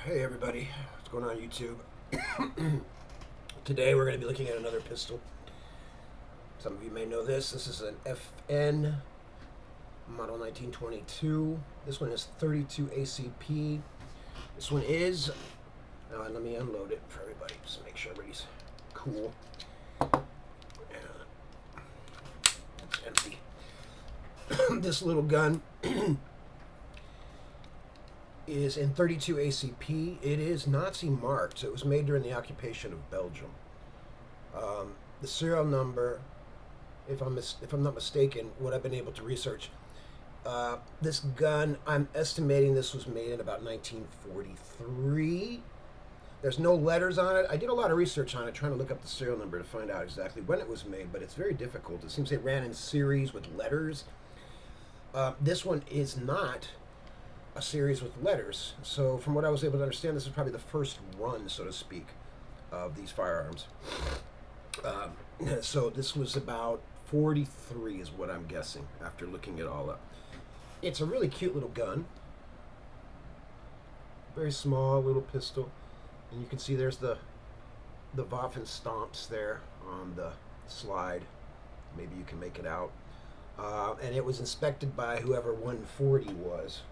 Hey everybody, what's going on YouTube? Today we're going to be looking at another pistol. Some of you may know this. This is an FN model 1922. This one is 32 ACP. This one is, let me unload it for everybody just to make sure everybody's cool. It's empty. This little gun is in 32 ACP. It is Nazi marked, so it was made during the occupation of Belgium. The serial number, if I'm not mistaken, what I've been able to research, this gun, I'm estimating this was made in about 1943. There's no letters on it. I did a lot of research on it, trying to look up the serial number to find out exactly when it was made, but it's very difficult. It seems they ran in series with letters. This one is not a series with letters. So from what I was able to understand, this is probably the first run, so to speak, of these firearms. So this was about 43 is what I'm guessing after looking it all up. It's a really cute little gun. Very small little pistol. And you can see there's the Waffen stomps there on the slide. Maybe you can make it out. And it was inspected by whoever 140 was.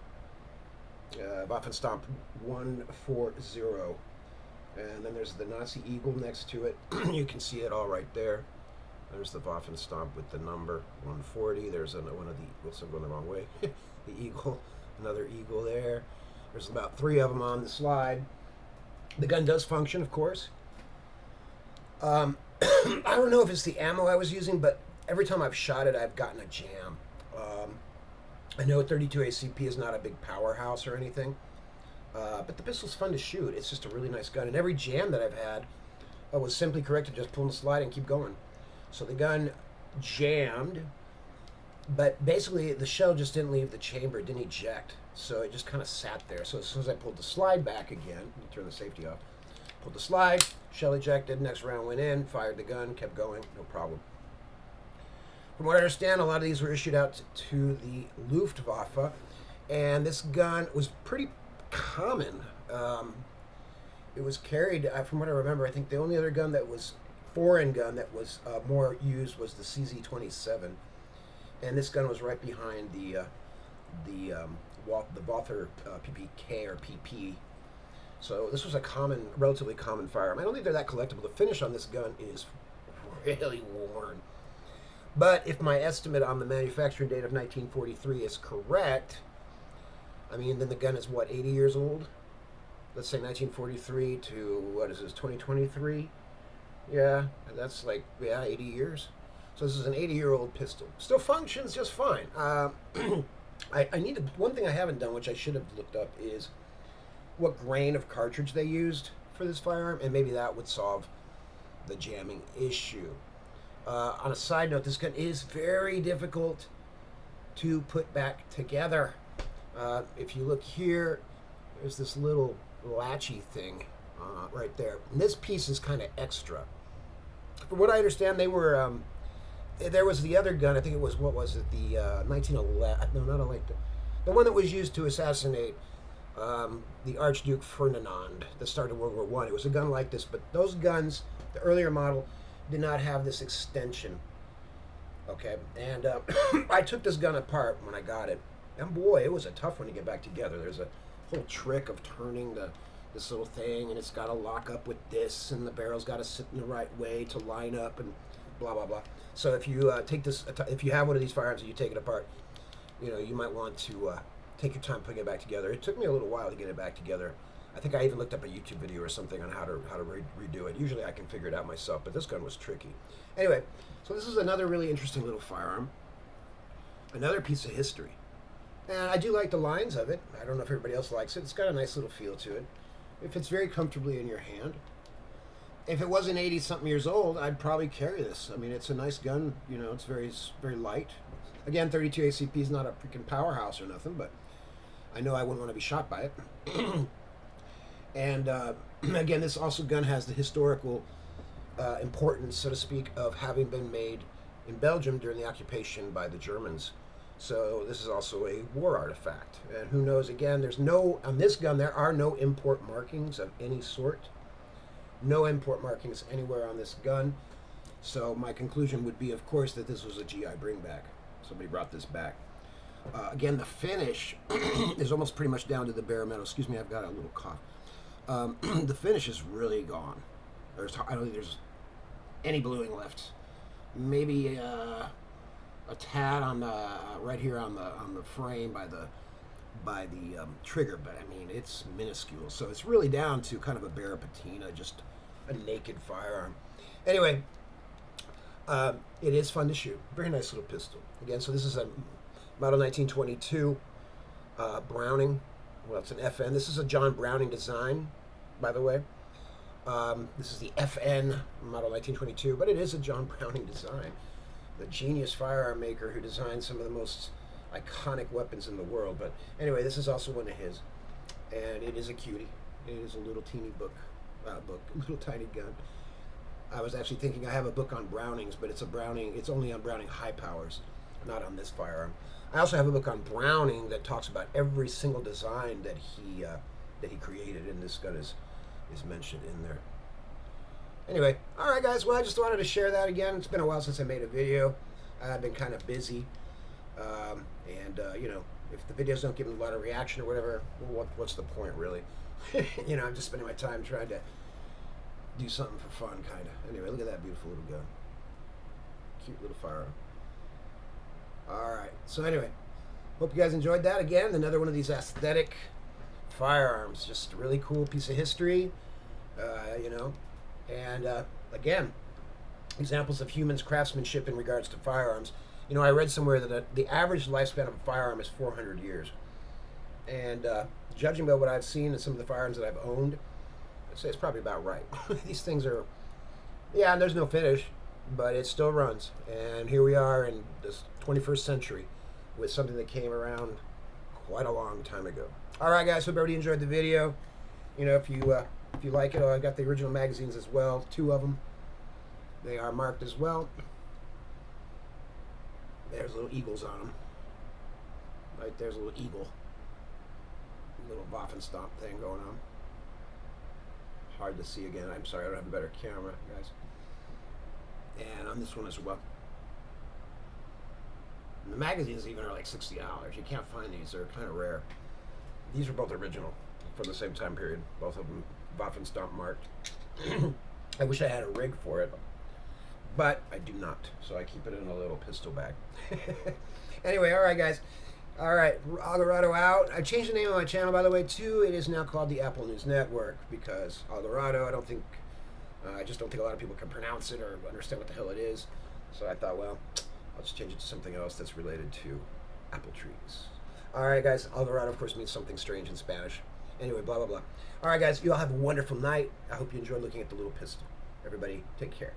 Waffenstomp 140, and then there's the Nazi eagle next to it. You can see it all right there. There's the Waffenstomp with the number 140. There's one of the, oops, I'm going the wrong way. The eagle, another eagle there. There's about 3 of them on the slide. The gun does function, of course. I don't know if it's the ammo I was using, but every time I've shot it, I've gotten a jam. I know 32 ACP is not a big powerhouse or anything, but the pistol's fun to shoot. It's just a really nice gun, and every jam that I've had was simply corrected, just pull the slide and keep going. So the gun jammed, but basically the shell just didn't leave the chamber, it didn't eject, so it just kind of sat there. So as soon as I pulled the slide back again, turn the safety off, pulled the slide, shell ejected, next round went in, fired the gun, kept going, no problem. From what I understand, a lot of these were issued out to the Luftwaffe, and this gun was pretty common. It was carried, from what I remember, I think the only other gun that was foreign gun that was more used was the CZ-27, and this gun was right behind the Walther PPK or PP. So this was a relatively common firearm. I don't think they're that collectible. The finish on this gun is really worn. But if my estimate on the manufacturing date of 1943 is correct, I mean, then the gun is, what, 80 years old? Let's say 1943 to, what is this, 2023? Yeah, that's like, yeah, 80 years. So this is an 80-year-old pistol. Still functions just fine. One thing I haven't done, which I should have looked up, is what grain of cartridge they used for this firearm, and maybe that would solve the jamming issue. On a side note, this gun is very difficult to put back together. If you look here, there's this little latchy thing right there. And this piece is kind of extra. From what I understand, they were, there was the other gun, I think it was, what was it, the 1911, no, not like the one that was used to assassinate the Archduke Ferdinand that started World War I. It was a gun like this, but those guns, the earlier model, did not have this extension. Okay, and I took this gun apart when I got it, and boy, it was a tough one to get back together. There's a whole trick of turning this little thing, and it's got to lock up with this, and the barrel's got to sit in the right way to line up, and blah blah blah. So if you if you have one of these firearms and you take it apart, you know, you might want to take your time putting it back together. It took me a little while to get it back together. I think I even looked up a YouTube video or something on how to redo it. Usually I can figure it out myself, but this gun was tricky. Anyway, so this is another really interesting little firearm. Another piece of history. And I do like the lines of it. I don't know if everybody else likes it. It's got a nice little feel to it. It fits very comfortably in your hand. If it wasn't 80-something years old, I'd probably carry this. I mean, it's a nice gun. You know, it's very light. Again, 32 ACP is not a freaking powerhouse or nothing, but I know I wouldn't want to be shot by it. And again, this also gun has the historical importance, so to speak, of having been made in Belgium during the occupation by the Germans So this is also a war artifact. And who knows, again, there's no, on this gun, there are no import markings of any sort. No import markings anywhere on this gun. So my conclusion would be, of course, that this was a GI bringback. Somebody brought this back. Again, the finish is almost pretty much down to the bare metal. Excuse me, I've got a little cough. The finish is really gone. I don't think there's any bluing left. Maybe a tad on the right here on the frame by the trigger, but I mean it's minuscule. So it's really down to kind of a bare patina, just a naked firearm. Anyway, it is fun to shoot. Very nice little pistol. Again, so this is a Model 1922 Browning. Well, it's an FN. This is a John Browning design, by the way. This is the FN Model 1922, but it is a John Browning design. The genius firearm maker who designed some of the most iconic weapons in the world. But anyway, this is also one of his, and it is a cutie. It is a little teeny little tiny gun. I was actually thinking I have a book on Brownings, but it's a Browning. It's only on Browning high powers, not on this firearm. I also have a book on Browning that talks about every single design that he created, and this gun is mentioned in there. Anyway, all right, guys. Well, I just wanted to share that again. It's been a while since I made a video. I've been kind of busy, and you know, if the videos don't give me a lot of reaction or whatever, well, what's the point, really? You know, I'm just spending my time trying to do something for fun, kind of. Anyway, look at that beautiful little gun. Cute little firearm. All right. So anyway, hope you guys enjoyed that. Again, another one of these aesthetic firearms. Just a really cool piece of history, you know. And again, examples of humans' craftsmanship in regards to firearms. You know, I read somewhere that the average lifespan of a firearm is 400 years. And judging by what I've seen and some of the firearms that I've owned, I'd say it's probably about right. These things are, yeah, and there's no finish, but it still runs. And here we are in this 21st century with something that came around quite a long time ago. All right, guys, hope everybody enjoyed the video. You know, if you like it, I've got the original magazines as well, 2 of them. They are marked as well. There's little eagles on them. Right there's a little eagle. A little Waffenstomp thing going on. Hard to see again. I'm sorry, I don't have a better camera, guys. And on this one as well. And the magazines even are like $60. You can't find these. They're kind of rare. These are both original from the same time period. Both of them Waffenstomp marked. I wish I had a rig for it, but I do not. So I keep it in a little pistol bag. Anyway, all right, guys. All right, Alvarado out. I changed the name of my channel, by the way, too. It is now called the Apple News Network because Alvarado, I just don't think a lot of people can pronounce it or understand what the hell it is. So I thought, well, I'll just change it to something else that's related to apple trees. All right, guys. Alvarado, of course, means something strange in Spanish. Anyway, blah, blah, blah. All right, guys. You all have a wonderful night. I hope you enjoyed looking at the little pistol. Everybody, take care.